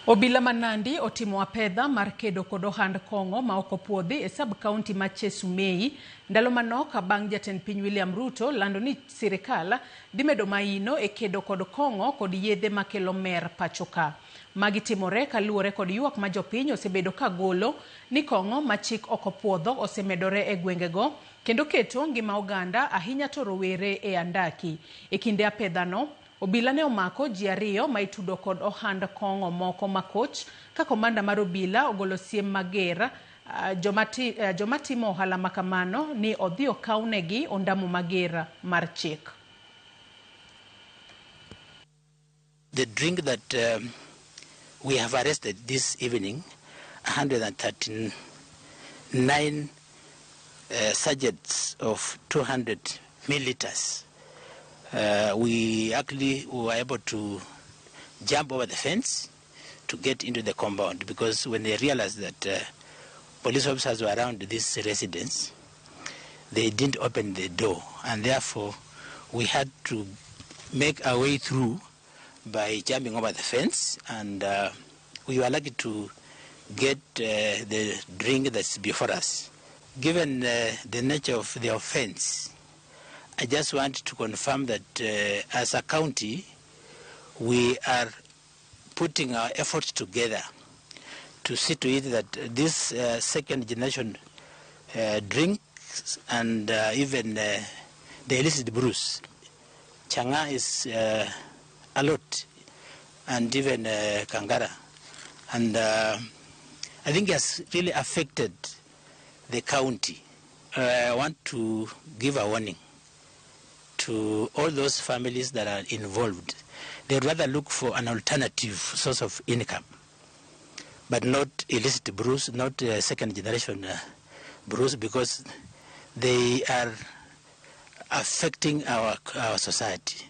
Obila ma Nandi otimo apedha mar kedo kod ohand kong'o maok opuodhi e sub-county ma Chesumei ndalo manok bang' jatend piny William Ruto lando ni sirikal dhi medo maino e kedo kod kong'o kod yedhe makelo mer pachoka. Magi timore kaluwore kod ywak ma jopiny osebedo ka golo ni kong'o ma chik ok opuodho osemedore e gwengego kendo keto ngima oganda ahinya to rowere e andaki. E kinde apedhano, Obila ne omako ji ariyo ma itudo kod ohand kong'o moko makoch ka komanda mar Obila ogolo siem mager joma timo ohala makamano ni odhi okawnegi ondamo mager mar chik. The drink that we have arrested this evening, 139 sachets of 200 milliliters. We actually were able to jump over the fence to get into the compound because when they realized that police officers were around this residence, they didn't open the door, and therefore we had to make our way through by jumping over the fence, and we were lucky to get the drink that's before us. Given the nature of the offense, I just want to confirm that as a county, we are putting our efforts together to see to it that this second generation drinks and even the illicit brews, changa is a lot, and even kangara. And I think it has really affected the county. I want to give a warning to all those families that are involved. They'd rather look for an alternative source of income, but not illicit brews, not second generation brews, because they are affecting our society.